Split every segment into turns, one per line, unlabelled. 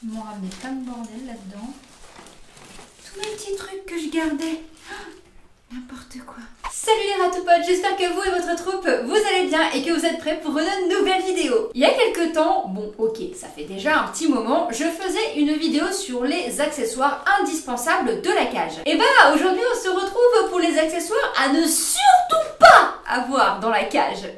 Ils m'ont ramené plein de bordel là-dedans. Tous mes petits trucs que je gardais. N'importe quoi. Salut les ratopotes, j'espère que vous et votre troupe, vous allez bien et que vous êtes prêts pour une nouvelle vidéo. Il y a quelques temps, bon ok, ça fait déjà un petit moment, je faisais une vidéo sur les accessoires indispensables de la cage. Et bah aujourd'hui on se retrouve pour les accessoires à ne surtout pas avoir dans la cage.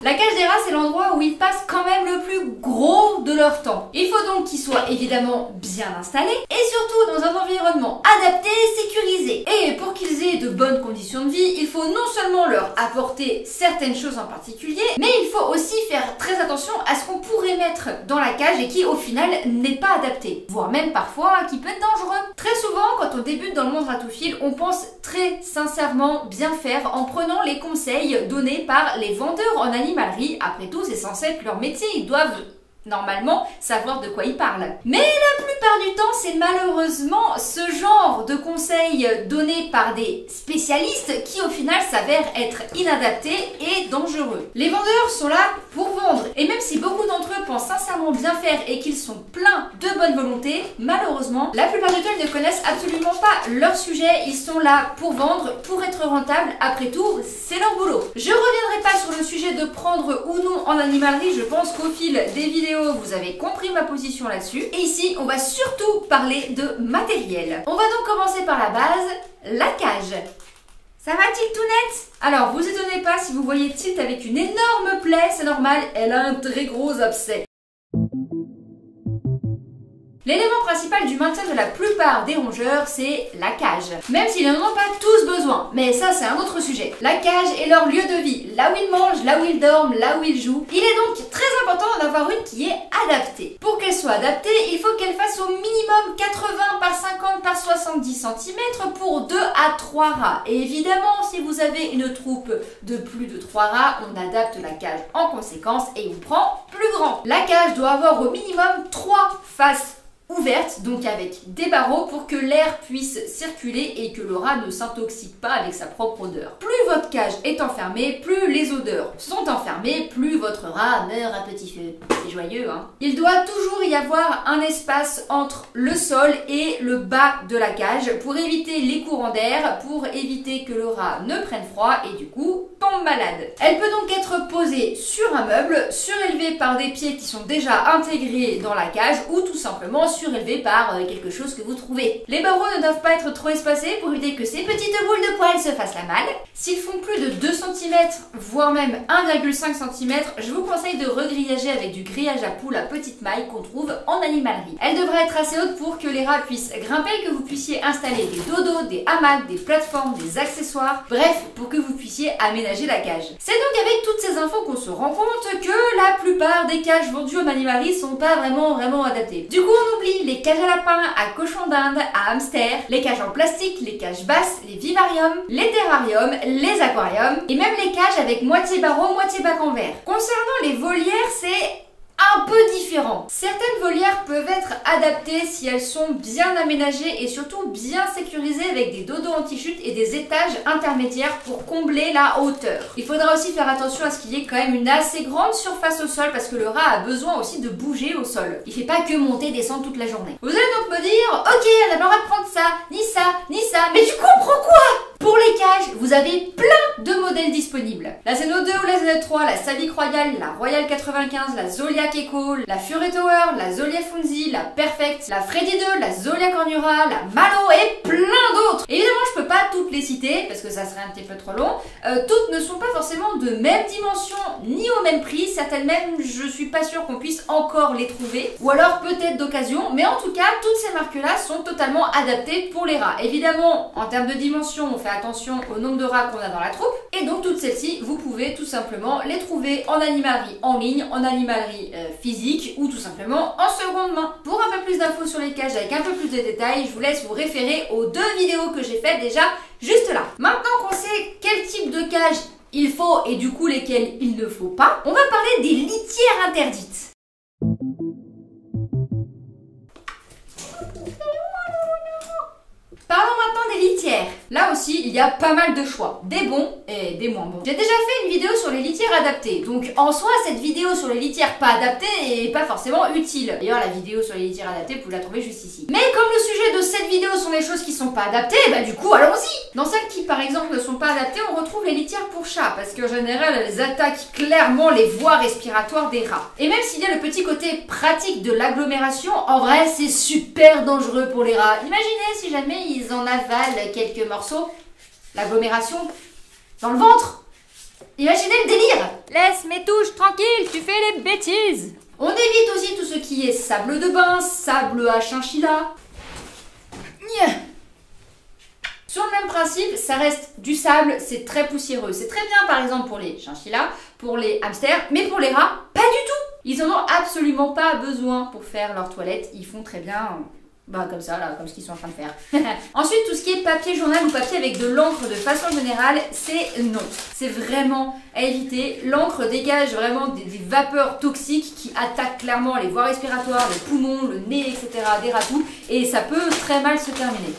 La cage des rats, c'est l'endroit où ils passent quand même le plus gros de leur temps. Il faut donc qu'ils soient évidemment bien installés et surtout dans un environnement adapté et sécurisé. Et pour qu'ils aient de bonnes conditions de vie, il faut non seulement leur apporter certaines choses en particulier, mais il faut aussi faire très attention à ce qu'on pourrait mettre dans la cage et qui au final n'est pas adapté, voire même parfois qui peut être dangereux. Très souvent, quand on débute dans le monde ratophile, on pense très sincèrement bien faire en prenant les conseils donnés par les vendeurs en animalerie. Après tout, c'est censé être leur métier, ils doivent normalement savoir de quoi ils parlent. Mais la plupart du temps, c'est malheureusement ce genre de conseils donnés par des spécialistes qui au final s'avèrent être inadaptés et dangereux. Les vendeurs sont là pour vendre, et même si beaucoup d'entre eux pensent sincèrement bien faire et qu'ils sont pleins de bonne volonté, malheureusement, la plupart du temps, ils ne connaissent absolument pas leur sujet, ils sont là pour vendre, pour être rentables, après tout, c'est leur boulot. Je reviendrai pas sur le sujet de prendre ou non en animalerie, je pense qu'au fil des vidéos, vous avez compris ma position là-dessus. Et ici, on va surtout parler de matériel. On va donc commencer par la base, la cage. Ça va, Tiltounette? Alors, vous étonnez pas si vous voyez Tilt avec une énorme plaie, c'est normal, elle a un très gros abcès. L'élément principal du maintien de la plupart des rongeurs, c'est la cage. Même s'ils n'en ont pas tous besoin, mais ça c'est un autre sujet. La cage est leur lieu de vie, là où ils mangent, là où ils dorment, là où ils jouent. Il est donc très important d'en avoir une qui est adaptée. Pour qu'elle soit adaptée, il faut qu'elle fasse au minimum 80 par 50 par 70 cm pour 2 à 3 rats. Et évidemment, si vous avez une troupe de plus de 3 rats, on adapte la cage en conséquence et on prend plus grand. La cage doit avoir au minimum 3 faces ouverte, donc avec des barreaux pour que l'air puisse circuler et que le rat ne s'intoxique pas avec sa propre odeur. Plus votre cage est enfermée, plus les odeurs sont enfermées, plus votre rat meurt à petit feu. C'est joyeux, hein? Il doit toujours y avoir un espace entre le sol et le bas de la cage pour éviter les courants d'air, pour éviter que le rat ne prenne froid et du coup tombe malade. Elle peut donc être posée sur un meuble, surélevée par des pieds qui sont déjà intégrés dans la cage ou tout simplement surélevé par quelque chose que vous trouvez. Les barreaux ne doivent pas être trop espacés pour éviter que ces petites boules de poils se fassent la malle. S'ils font plus de 2 cm, voire même 1,5 cm, je vous conseille de regrillager avec du grillage à poules à petite maille qu'on trouve en animalerie. Elle devrait être assez haute pour que les rats puissent grimper, que vous puissiez installer des dodos, des hamacs, des plateformes, des accessoires, bref, pour que vous puissiez aménager la cage. C'est donc avec toutes ces infos qu'on se rend compte que la plupart des cages vendues en animalerie sont pas vraiment adaptées. Du coup, on oublie les cages à lapins, à cochons d'Inde, à hamsters, les cages en plastique, les cages basses, les vivariums, les terrariums, les aquariums et même les cages avec moitié barreau, moitié bac en verre. Concernant les volières, c'est un peu différent. Certaines volières peuvent être adaptées si elles sont bien aménagées et surtout bien sécurisées avec des dodos anti-chute et des étages intermédiaires pour combler la hauteur. Il faudra aussi faire attention à ce qu'il y ait quand même une assez grande surface au sol parce que le rat a besoin aussi de bouger au sol. Il fait pas que monter et descendre toute la journée. Vous allez donc me dire, ok, on n'a pas le droit de prendre ça, ni ça, mais tu comprends quoi? Pour les cages, vous avez plein de modèles disponibles. La Zeno 2 ou la Zeno 3, la Savic Royal, la Royal 95, la Zodiac Echo, la Fury Tower, la Zolia Funzi, la Perfect, la Freddy 2, la Zolia Cornura, la Malo et plein d'autres. Évidemment, je peux pas toutes les citer parce que ça serait un petit peu trop long. Toutes ne sont pas forcément de même dimension ni au même prix. Certaines même, je suis pas sûre qu'on puisse encore les trouver. Ou alors peut-être d'occasion. Mais en tout cas, toutes ces marques-là sont totalement adaptées pour les rats. Évidemment, en termes de dimension, on fait attention au nombre de rats qu'on a dans la troupe. Et donc toutes celles-ci, vous pouvez tout simplement les trouver en animalerie en ligne, en animalerie physique ou tout simplement en seconde main. Pour un peu plus d'infos sur les cages avec un peu plus de détails, je vous laisse vous référer aux 2 vidéos que j'ai faites déjà juste là. Maintenant qu'on sait quel type de cage il faut et du coup lesquelles il ne faut pas, on va parler des litières interdites. Parlons maintenant des litières. Là aussi, il y a pas mal de choix, des bons et des moins bons. J'ai déjà fait une vidéo sur les litières adaptées, donc en soi, cette vidéo sur les litières pas adaptées est pas forcément utile. D'ailleurs, la vidéo sur les litières adaptées, vous pouvez la trouver juste ici. Mais comme le sujet de cette vidéo sont les choses qui sont pas adaptées, bah du coup, allons-y. Dans celles qui, par exemple, ne sont pas adaptées, on retrouve les litières pour chats, parce qu'en général, elles attaquent clairement les voies respiratoires des rats. Et même s'il y a le petit côté pratique de l'agglomération, en vrai, c'est super dangereux pour les rats. Imaginez si jamais ils en avalent quelques morceaux, l'agglomération dans le ventre. Imaginez le délire.
Laisse mes touches tranquilles, tu fais les bêtises.
On évite aussi tout ce qui est sable de bain, sable à chinchilla. Sur le même principe, ça reste du sable, c'est très poussiéreux. C'est très bien par exemple pour les chinchillas, pour les hamsters, mais pour les rats, pas du tout. Ils en ont absolument pas besoin pour faire leur toilette. Ils font très bien, comme ça, là, comme ce qu'ils sont en train de faire. Ensuite, tout ce qui est papier journal ou papier avec de l'encre de façon générale, c'est non. C'est vraiment à éviter. L'encre dégage vraiment des vapeurs toxiques qui attaquent clairement les voies respiratoires, les poumons, le nez, etc., des ratous, et ça peut très mal se terminer.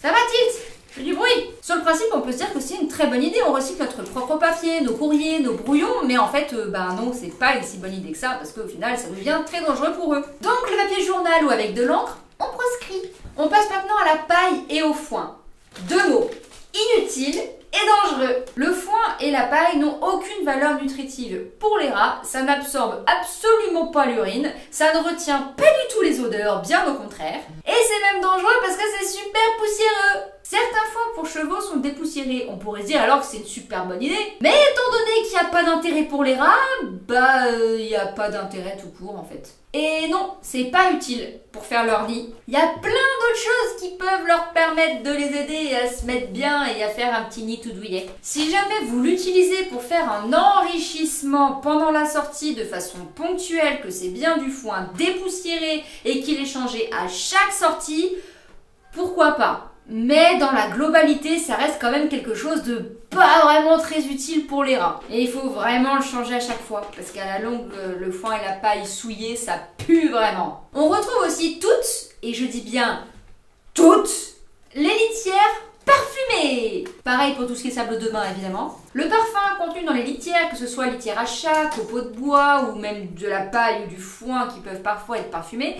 Ça va, Tilt? Fait du bruit. Sur le principe, on peut se dire que c'est une très bonne idée. On recycle notre propre papier, nos courriers, nos brouillons, mais en fait, non, c'est pas une si bonne idée que ça, parce qu'au final, ça devient très dangereux pour eux. Donc, le papier journal ou avec de l'encre, on proscrit. On passe maintenant à la paille et au foin. Deux mots, inutile et dangereux. Le foin et la paille n'ont aucune valeur nutritive. Pour les rats, ça n'absorbe absolument pas l'urine, ça ne retient pas du tout les odeurs, bien au contraire. Et c'est même dangereux parce que c'est super poussiéreux. Certains foins pour chevaux sont dépoussiérés. On pourrait se dire alors que c'est une super bonne idée. Mais étant donné qu'il n'y a pas d'intérêt pour les rats, il n'y a pas d'intérêt tout court en fait. Et non, c'est pas utile pour faire leur nid. Il y a plein d'autres choses qui peuvent leur permettre de les aider à se mettre bien et à faire un petit nid tout douillet. Si jamais vous l'utilisez pour faire un enrichissement pendant la sortie de façon ponctuelle, que c'est bien du foin dépoussiéré et qu'il est changé à chaque sortie, pourquoi pas? Mais dans la globalité, ça reste quand même quelque chose de pas vraiment très utile pour les rats. Et il faut vraiment le changer à chaque fois, parce qu'à la longue, le foin et la paille souillée, ça pue vraiment. On retrouve aussi toutes, et je dis bien toutes, les litières parfumées. Pareil pour tout ce qui est sable de bain, évidemment. Le parfum contenu dans les litières, que ce soit litière à chat, copeaux de bois, ou même de la paille ou du foin qui peuvent parfois être parfumés,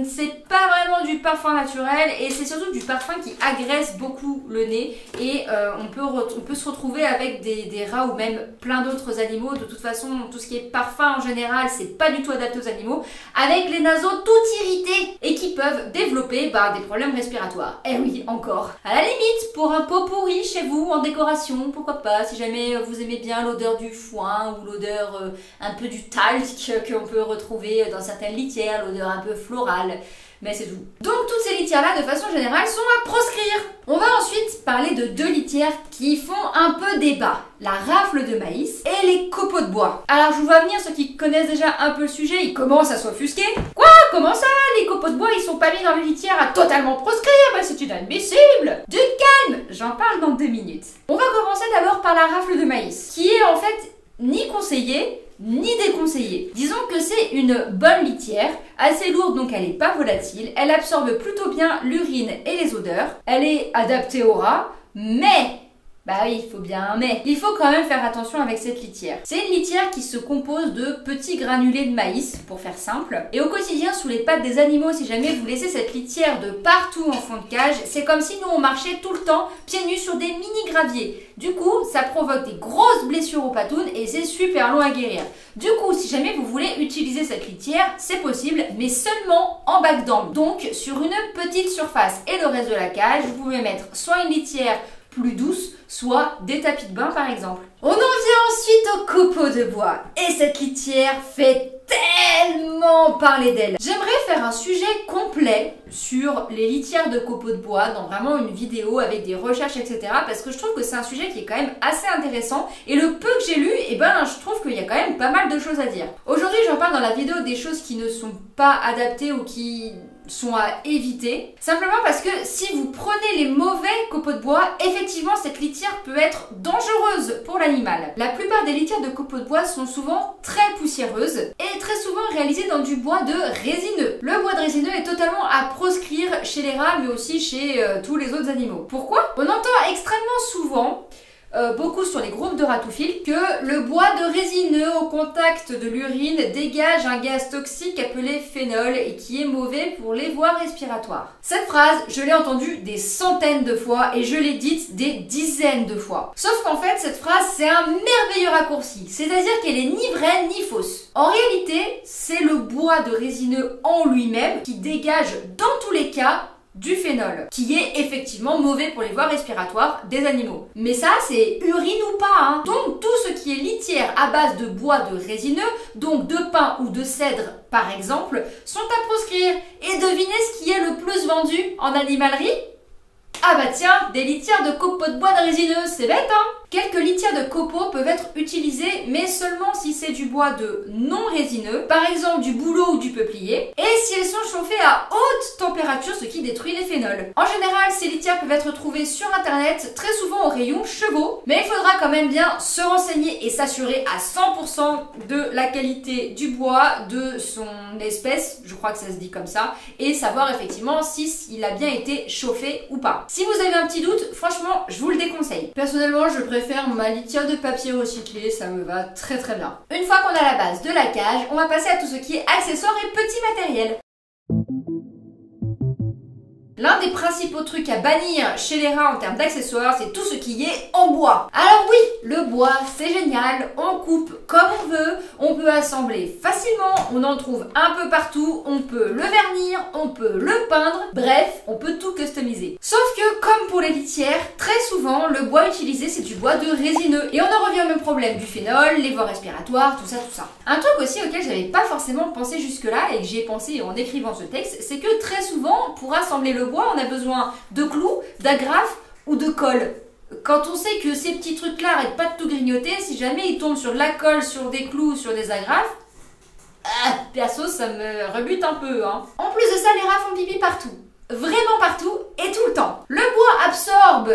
c'est pas vraiment du parfum naturel et c'est surtout du parfum qui agresse beaucoup le nez et on peut se retrouver avec des rats ou même plein d'autres animaux. De toute façon, tout ce qui est parfum en général, c'est pas du tout adapté aux animaux, avec les naseaux tout irrités et qui peuvent développer des problèmes respiratoires. Eh oui, encore. À la limite, pour un pot pourri chez vous en décoration, pourquoi pas, si jamais vous aimez bien l'odeur du foin ou l'odeur un peu du talc qu'on peut retrouver dans certaines litières, l'odeur un peu florale, mais c'est tout. Donc toutes ces litières-là, de façon générale, sont à proscrire. On va ensuite parler de deux litières qui font un peu débat. La rafle de maïs et les copeaux de bois. Alors je vous vois venir, ceux qui connaissent déjà un peu le sujet, ils commencent à s'offusquer. Quoi? Comment ça? Les copeaux de bois, ils sont pas mis dans les litières à totalement proscrire? C'est inadmissible! Du calme! J'en parle dans 2 minutes. On va commencer d'abord par la rafle de maïs, qui est en fait ni conseillée, ni déconseillée. Disons que c'est une bonne litière, assez lourde donc elle n'est pas volatile, elle absorbe plutôt bien l'urine et les odeurs, elle est adaptée aux rats, mais... oui, il faut bien un mais. Il faut quand même faire attention avec cette litière. C'est une litière qui se compose de petits granulés de maïs, pour faire simple. Et au quotidien, sous les pattes des animaux, si jamais vous laissez cette litière de partout en fond de cage, c'est comme si nous on marchait tout le temps, pieds nus sur des mini graviers. Du coup, ça provoque des grosses blessures aux patounes et c'est super long à guérir. Du coup, si jamais vous voulez utiliser cette litière, c'est possible, mais seulement en bac d'angle. Donc, sur une petite surface et le reste de la cage, vous pouvez mettre soit une litière plus douce, soit des tapis de bain par exemple. On en vient ensuite aux copeaux de bois. Et cette litière fait tellement parler d'elle. J'aimerais faire un sujet complet sur les litières de copeaux de bois, dans vraiment une vidéo avec des recherches, etc. Parce que je trouve que c'est un sujet qui est quand même assez intéressant. Et le peu que j'ai lu, je trouve qu'il y a quand même pas mal de choses à dire. Aujourd'hui, j'en parle dans la vidéo des choses qui ne sont pas adaptées ou qui sont à éviter, simplement parce que si vous prenez les mauvais copeaux de bois, effectivement cette litière peut être dangereuse pour l'animal. La plupart des litières de copeaux de bois sont souvent très poussiéreuses et très souvent réalisées dans du bois de résineux. Le bois de résineux est totalement à proscrire chez les rats mais aussi chez tous les autres animaux. Pourquoi? On entend extrêmement souvent beaucoup sur les groupes de ratophiles que le bois de résineux au contact de l'urine dégage un gaz toxique appelé phénol et qui est mauvais pour les voies respiratoires. Cette phrase, je l'ai entendue des centaines de fois et je l'ai dite des dizaines de fois. Sauf qu'en fait, cette phrase, c'est un merveilleux raccourci, c'est-à-dire qu'elle est ni vraie ni fausse. En réalité, c'est le bois de résineux en lui-même qui dégage dans tous les cas du phénol, qui est effectivement mauvais pour les voies respiratoires des animaux. Mais ça, c'est urine ou pas, hein. Donc tout ce qui est litière à base de bois de résineux, donc de pin ou de cèdre par exemple, sont à proscrire. Et devinez ce qui est le plus vendu en animalerie? Ah bah tiens, des litières de copeaux de bois de résineux, c'est bête hein. Quelques litières de copeaux peuvent être utilisées, mais seulement si c'est du bois de non résineux, par exemple du bouleau ou du peuplier, et si elles sont chauffées à haute température, ce qui détruit les phénols. En général, ces litières peuvent être trouvées sur internet, très souvent au rayon chevaux, mais il faudra quand même bien se renseigner et s'assurer à 100% de la qualité du bois, de son espèce, je crois que ça se dit comme ça, et savoir effectivement si il a bien été chauffé ou pas. Si vous avez un petit doute, franchement, je vous le déconseille. Personnellement, je préfère ma litière de papier recyclé, ça me va très très bien. Une fois qu'on a la base de la cage, on va passer à tout ce qui est accessoires et petits matériels. L'un des principaux trucs à bannir chez les rats en termes d'accessoires, c'est tout ce qui est en bois. Alors oui, le bois, c'est génial, on coupe comme on veut, on peut assembler facilement, on en trouve un peu partout, on peut le vernir, on peut le peindre, bref, on peut tout customiser. Sauf que, comme pour les litières, très souvent, le bois utilisé, c'est du bois de résineux. Et on en revient au même problème, du phénol, les voies respiratoires, tout ça, tout ça. Un truc aussi auquel j'avais pas forcément pensé jusque-là, et que j'ai pensé en écrivant ce texte, c'est que très souvent, pour assembler le bois, on a besoin de clous, d'agrafes ou de colle. Quand on sait que ces petits trucs-là arrêtent pas de tout grignoter, si jamais ils tombent sur de la colle, sur des clous, sur des agrafes, perso ça me rebute un peu hein. En plus de ça, les rats font pipi partout. Vraiment partout et tout le temps. Le bois absorbe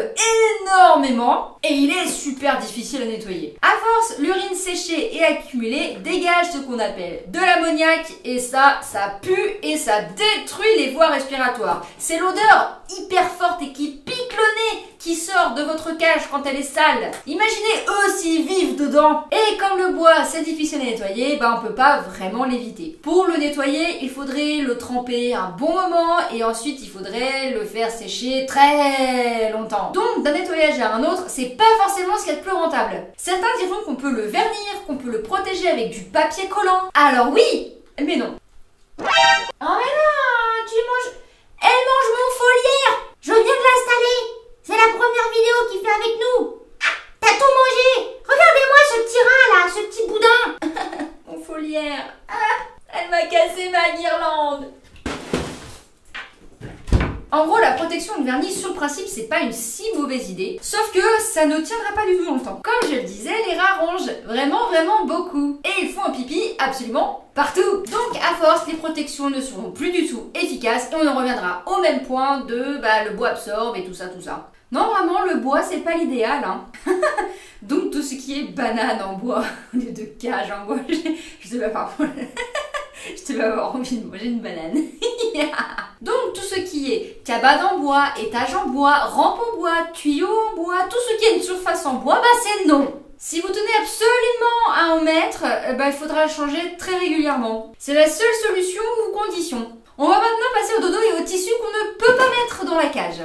énormément et il est super difficile à nettoyer. À force, l'urine séchée et accumulée dégage ce qu'on appelle de l'ammoniac et ça pue et ça détruit les voies respiratoires. C'est l'odeur hyper forte et qui pique le nez qui sort de votre cage quand elle est sale. Imaginez eux s'ils vivent dedans. Et comme le bois c'est difficile à nettoyer, on peut pas vraiment l'éviter. Pour le nettoyer, il faudrait le tremper un bon moment et ensuite il faudrait le faire sécher très longtemps. Donc d'un nettoyage à un autre, c'est pas forcément ce qu'il y a de plus rentable. Certains diront qu'on peut le vernir, qu'on peut le protéger avec du papier collant. Alors oui, mais non. Oh mais non, tu manges... Elle mange mon foliaire. Je viens de l'installer. C'est la première vidéo qu'il fait avec nous. T'as tout mangé. Regardez-moi ce petit rat là, ce petit boudin. Mon foliaire. Elle m'a cassé ma guirlande. En gros, la protection de vernis, sur le principe, c'est pas une si mauvaise idée. Sauf que ça ne tiendra pas du tout dans le temps. Comme je le disais, les rats rongent vraiment beaucoup. Et ils font un pipi absolument partout. Donc, à force, les protections ne seront plus du tout efficaces. Et on en reviendra au même point de le bois absorbe et tout ça. Non, vraiment, le bois, c'est pas l'idéal, hein. Donc, tout ce qui est banane en bois, au lieu de cage en bois, je sais pas parfois... Je devais avoir envie de manger une banane. Donc tout ce qui est cabane en bois, étage en bois, rampe en bois, tuyau en bois, tout ce qui a une surface en bois, c'est non. Si vous tenez absolument à en mettre, il faudra le changer très régulièrement. C'est la seule solution ou condition. On va maintenant passer au dodo et au tissu qu'on ne peut pas mettre dans la cage.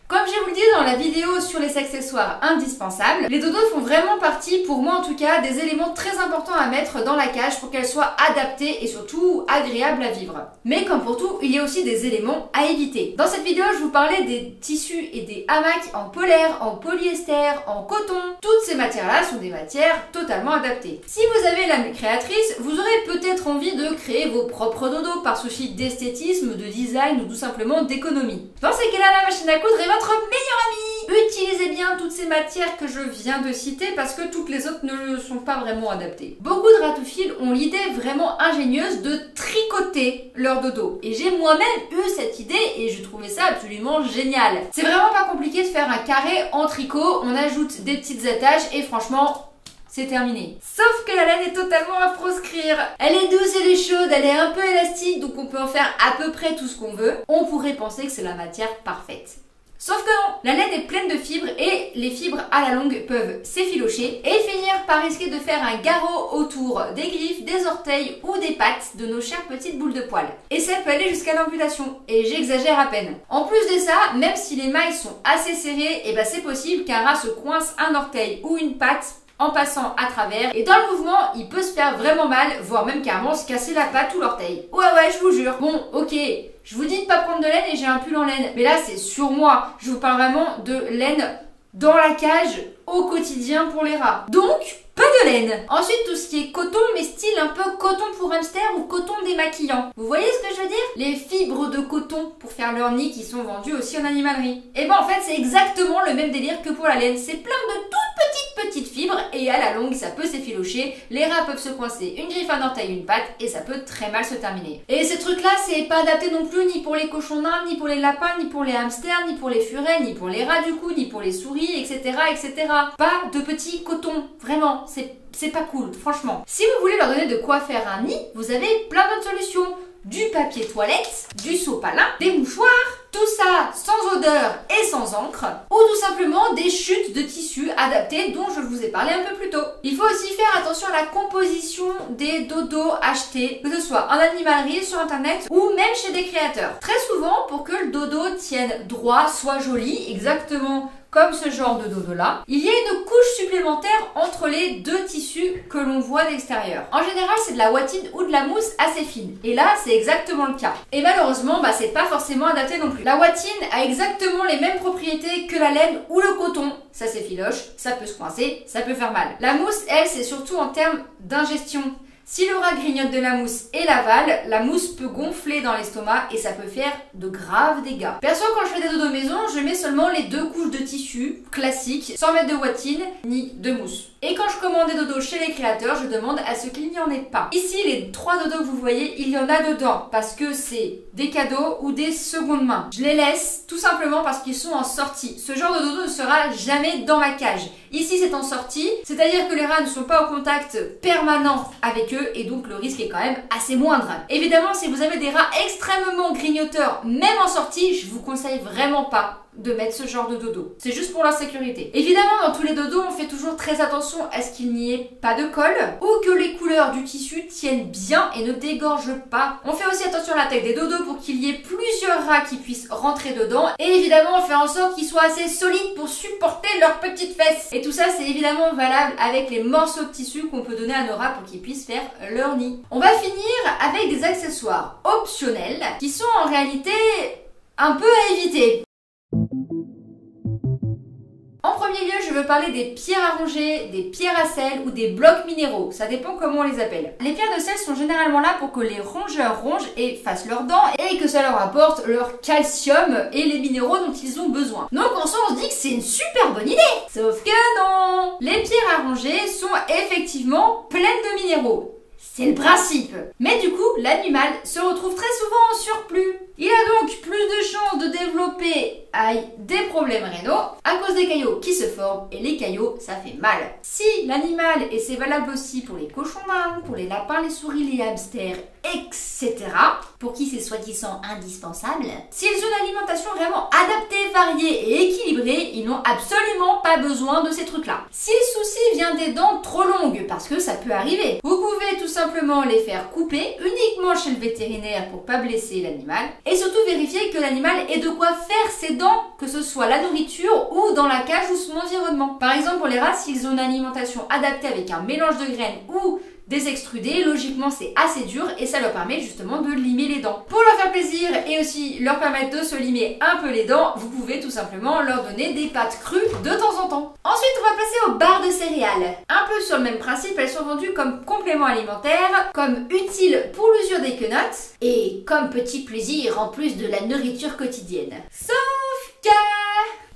Comme je vous le dis dans la vidéo sur les accessoires indispensables, les dodos font vraiment partie, pour moi en tout cas, des éléments très importants à mettre dans la cage pour qu'elle soit adaptée et surtout agréable à vivre. Mais comme pour tout, il y a aussi des éléments à éviter. Dans cette vidéo, je vous parlais des tissus et des hamacs en polaire, en polyester, en coton. Toutes ces matières-là sont des matières totalement adaptées. Si vous avez l'âme créatrice, vous aurez peut-être envie de créer vos propres dodos par souci d'esthétisme, de design ou tout simplement d'économie. Dans ces cas-là, la machine à coudre est votre meilleur ami. utilisez bien toutes ces matières que je viens de citer parce que toutes les autres ne sont pas vraiment adaptées. Beaucoup de ratophiles ont l'idée vraiment ingénieuse de tricoter leur dodo. Et j'ai moi-même eu cette idée et je trouvais ça absolument génial. C'est vraiment pas compliqué de faire un carré en tricot, on ajoute des petites attaches et franchement, c'est terminé. Sauf que la laine est totalement à proscrire. Elle est douce, elle est chaude, elle est un peu élastique, donc on peut en faire à peu près tout ce qu'on veut. On pourrait penser que c'est la matière parfaite. Sauf que non, la laine est pleine de fibres et les fibres à la longue peuvent s'effilocher et finir par risquer de faire un garrot autour des griffes, des orteils ou des pattes de nos chères petites boules de poils. Et ça peut aller jusqu'à l'amputation, et j'exagère à peine. En plus de ça, même si les mailles sont assez serrées, et c'est possible qu'un rat se coince un orteil ou une patte en passant à travers, et dans le mouvement, il peut se faire vraiment mal, voire même carrément se casser la patte ou l'orteil. Ouais, je vous jure. Bon, ok, je vous dis de pas prendre de laine et j'ai un pull en laine, mais là c'est sur moi. Je vous parle vraiment de laine dans la cage au quotidien pour les rats. Donc, pas de laine. Ensuite, tout ce qui est coton, mais style un peu coton pour hamster ou coton démaquillant. Vous voyez ce que je veux dire? Les fibres de coton pour faire leur nid qui sont vendues aussi en animalerie. Et en fait, c'est exactement le même délire que pour la laine. C'est plein de toutes petites fibres et à la longue, ça peut s'effilocher. Les rats peuvent se coincer une griffe, un orteil, une patte et ça peut très mal se terminer. Et ces trucs-là, c'est pas adapté non plus ni pour les cochons d'Inde, ni pour les lapins, ni pour les hamsters, ni pour les furets, ni pour les rats du coup, ni pour les souris, etc., etc. Pas de petits cotons, vraiment. C'est pas cool, franchement. Si vous voulez leur donner de quoi faire un nid, vous avez plein d'autres solutions. Du papier toilette, du sopalin, des mouchoirs, tout ça sans odeur et sans encre, ou tout simplement des chutes de tissu adaptées dont je vous ai parlé un peu plus tôt. Il faut aussi faire attention à la composition des dodos achetés, que ce soit en animalerie, sur internet ou même chez des créateurs. Très souvent, pour que le dodo tienne droit, soit joli, exactement comme ce genre de dodo là, il y a une couche supplémentaire entre les deux tissus que l'on voit de l'extérieur. En général, c'est de la watine ou de la mousse assez fine. Et là, c'est exactement le cas. Et malheureusement, c'est pas forcément adapté non plus. La watine a exactement les mêmes propriétés que la laine ou le coton. Ça s'effiloche, ça peut se coincer, ça peut faire mal. La mousse, elle, c'est surtout en termes d'ingestion. Si le rat grignote de la mousse et l'avale, la mousse peut gonfler dans l'estomac et ça peut faire de graves dégâts. Perso, quand je fais des dodos maison, je mets seulement les 2 couches de tissu classiques, sans mettre de watine ni de mousse. Et quand je commande des dodos chez les créateurs, je demande à ce qu'il n'y en ait pas. Ici, les 3 dodos que vous voyez, il y en a dedans parce que c'est des cadeaux ou des secondes mains. Je les laisse tout simplement parce qu'ils sont en sortie. Ce genre de dodo ne sera jamais dans ma cage. Ici, c'est en sortie, c'est-à-dire que les rats ne sont pas au contact permanent avec eux et donc le risque est quand même assez moindre. Évidemment, si vous avez des rats extrêmement grignoteurs, même en sortie, je vous conseille vraiment pas de mettre ce genre de dodo. C'est juste pour la sécurité. Évidemment, dans tous les dodos, on fait toujours très attention à ce qu'il n'y ait pas de colle ou que les couleurs du tissu tiennent bien et ne dégorgent pas. On fait aussi attention à la taille des dodos pour qu'il y ait plusieurs rats qui puissent rentrer dedans. Et évidemment, on fait en sorte qu'ils soient assez solides pour supporter leurs petites fesses. Et tout ça, c'est évidemment valable avec les morceaux de tissu qu'on peut donner à nos rats pour qu'ils puissent faire leur nid. On va finir avec des accessoires optionnels qui sont en réalité un peu à éviter. En premier lieu, je veux parler des pierres à ronger, des pierres à sel ou des blocs minéraux. Ça dépend comment on les appelle. Les pierres de sel sont généralement là pour que les rongeurs rongent et fassent leurs dents et que ça leur apporte leur calcium et les minéraux dont ils ont besoin. Donc en soi, on se dit que c'est une super bonne idée. Sauf que non! Les pierres à ronger sont effectivement pleines de minéraux. C'est le principe. Mais du coup, l'animal se retrouve très souvent en surplus. Il a donc plus de chances de développer des problèmes rénaux à cause des caillots qui se forment et les caillots, ça fait mal. Si l'animal, et c'est valable aussi pour les cochons d'Inde, pour les lapins, les souris, les hamsters, etc., pour qui c'est soi-disant indispensable, s'ils ont une alimentation vraiment adaptée, variée et équilibrée, ils n'ont absolument pas besoin de ces trucs-là. Si le souci vient des dents trop longues, parce que ça peut arriver, vous pouvez tout simplement les faire couper uniquement chez le vétérinaire pour pas blesser l'animal et surtout vérifier que l'animal ait de quoi faire ses dents, que ce soit la nourriture ou dans la cage ou son environnement. Par exemple, pour les rats, s'ils ont une alimentation adaptée avec un mélange de graines ou des extrudés, logiquement c'est assez dur et ça leur permet justement de limer les dents. Pour leur faire plaisir et aussi leur permettre de se limer un peu les dents, vous pouvez tout simplement leur donner des pâtes crues de temps en temps. Ensuite, on va passer aux barres de céréales. Un peu sur le même principe, elles sont vendues comme complément alimentaire, comme utile pour l'usure des quenottes et comme petit plaisir en plus de la nourriture quotidienne. Sauf que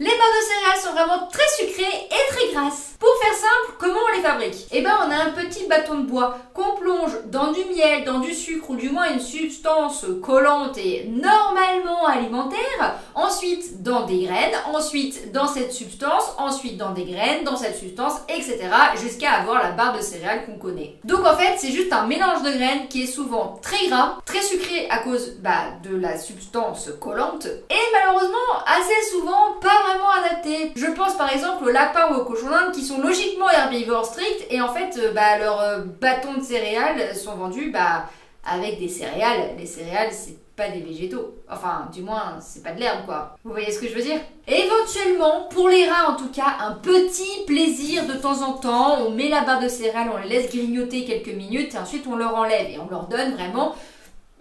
Les barres de céréales sont vraiment très sucrées et très grasses. Pour faire simple, comment on les fabrique? Eh ben, on a un petit bâton de bois qu'on plonge dans du miel, dans du sucre ou du moins une substance collante et normalement alimentaire. Ensuite, dans des graines. Ensuite, dans cette substance. Ensuite, dans des graines, dans cette substance, etc. jusqu'à avoir la barre de céréales qu'on connaît. Donc en fait, c'est juste un mélange de graines qui est souvent très gras, très sucré à cause de la substance collante et malheureusement assez souvent pas vraiment adapté. Je pense par exemple aux lapins ou aux cochons d'Inde qui sont logiquement herbivores stricts et en fait leurs bâtons de céréales sont vendus avec des céréales. Les céréales c'est pas des végétaux. Enfin, du moins, c'est pas de l'herbe, quoi. Vous voyez ce que je veux dire? Éventuellement, pour les rats en tout cas, un petit plaisir de temps en temps. On met la barre de céréales, on les laisse grignoter quelques minutes et ensuite on leur enlève et on leur donne vraiment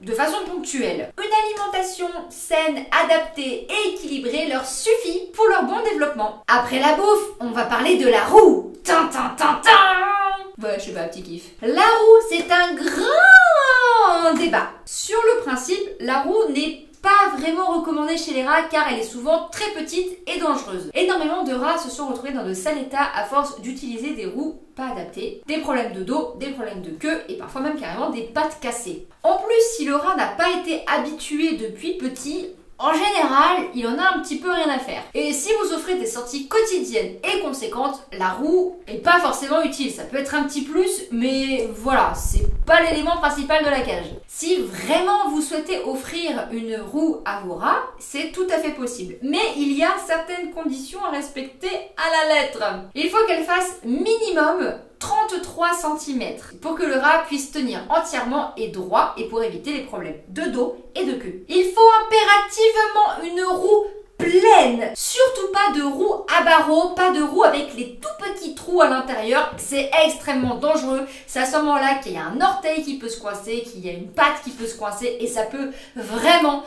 de façon ponctuelle. Une alimentation saine, adaptée et équilibrée leur suffit pour leur bon développement. Après la bouffe, on va parler de la roue. Tin, tin, tin, tin. Ouais, je sais pas, petit kiff. La roue, c'est un grand débat. Sur le principe, la roue n'est pas vraiment recommandée chez les rats car elle est souvent très petite et dangereuse. Énormément de rats se sont retrouvés dans de sales états à force d'utiliser des roues pas adaptées, des problèmes de dos, des problèmes de queue et parfois même carrément des pattes cassées. En plus, si le rat n'a pas été habitué depuis petit, en général, il en a un petit peu rien à faire. Et si vous offrez des sorties quotidiennes et conséquentes, la roue est pas forcément utile. Ça peut être un petit plus, mais voilà, c'est pas l'élément principal de la cage. Si vraiment vous souhaitez offrir une roue à vos rats, c'est tout à fait possible. Mais il y a certaines conditions à respecter à la lettre. Il faut qu'elle fasse minimum 33 cm pour que le rat puisse tenir entièrement et droit et pour éviter les problèmes de dos et de queue. Il faut impérativement une roue pleine, surtout pas de roue à barreaux, pas de roue avec les tout petits trous à l'intérieur, c'est extrêmement dangereux. C'est à ce moment-là qu'il y a un orteil qui peut se coincer, qu'il y a une patte qui peut se coincer et ça peut vraiment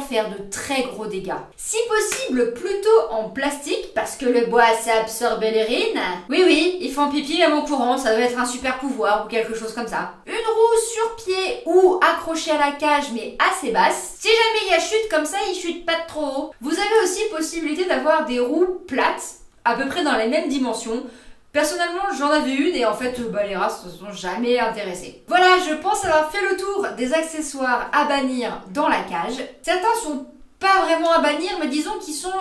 faire de très gros dégâts. Si possible, plutôt en plastique parce que le bois sait absorber l'urine. Oui, ils font pipi même en courant, ça doit être un super pouvoir ou quelque chose comme ça. Une roue sur pied ou accrochée à la cage mais assez basse. Si jamais il y a chute comme ça, il chute pas de trop haut. Vous avez aussi possibilité d'avoir des roues plates, à peu près dans les mêmes dimensions. Personnellement, j'en avais une et en fait, les rats se sont jamais intéressés. Voilà, je pense avoir fait le tour des accessoires à bannir dans la cage. Certains sont pas vraiment à bannir, mais disons qu'ils sont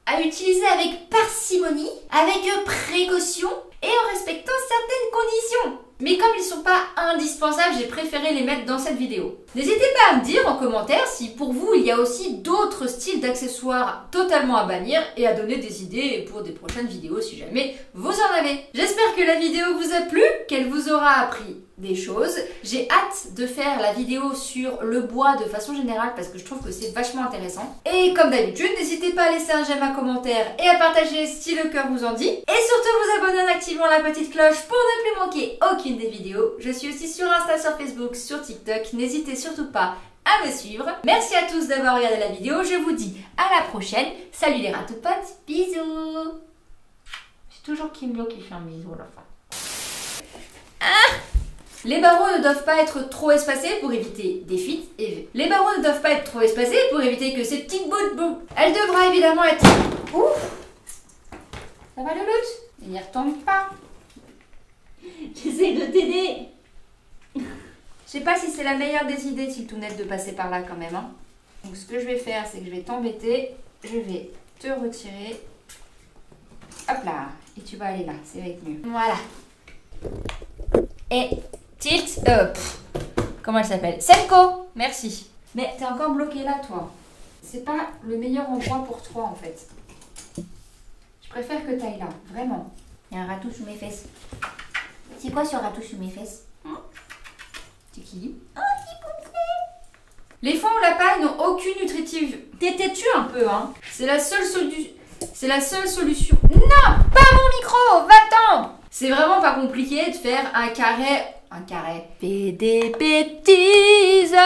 à utiliser avec parcimonie, avec précaution et en respectant certaines conditions. Mais comme ils sont pas indispensables, j'ai préféré les mettre dans cette vidéo. N'hésitez pas à me dire en commentaire si pour vous il y a aussi d'autres styles d'accessoires totalement à bannir et à donner des idées pour des prochaines vidéos si jamais vous en avez. J'espère que la vidéo vous a plu, qu'elle vous aura appris des choses. J'ai hâte de faire la vidéo sur le bois de façon générale parce que je trouve que c'est vachement intéressant. Et comme d'habitude, n'hésitez pas à laisser un j'aime, un commentaire et à partager si le cœur vous en dit. Et surtout vous abonner en activant la petite cloche pour ne plus manquer aucune des vidéos. Je suis aussi sur Insta, sur Facebook, sur TikTok. N'hésitez surtout pas à me suivre. Merci à tous d'avoir regardé la vidéo. Je vous dis à la prochaine. Salut les rats tout potes. Bisous. C'est toujours Kimlo qui fait un bisou à la fin. Les barreaux ne doivent pas être trop espacés pour éviter des fuites. Et les barreaux ne doivent pas être trop espacés pour éviter que ces petites bouts de boue. Elle devra évidemment être... Ouf. Ça va le loot? Il n'y retombe pas. J'essaie de t'aider. Je sais pas si c'est la meilleure des idées, Tiltounette, de passer par là quand même. Hein. Donc ce que je vais faire, c'est que je vais t'embêter. Je vais te retirer. Hop là. Et tu vas aller là, c'est va être mieux. Voilà. Et tilt. Comment elle s'appelle? Senko. Merci. Mais t'es encore bloqué là, toi. C'est pas le meilleur endroit pour toi, en fait. Je préfère que t'ailles là, vraiment. Il y a un ratou sous mes fesses. C'est quoi ce ratou sous mes fesses? C'est qui? Oh, c'est les foins ou la paille n'ont aucune nutritive. T'es têtu un peu, hein. C'est la seule solution. Non, pas mon micro, va-t'en. C'est vraiment pas compliqué de faire un carré. Fais des bêtises.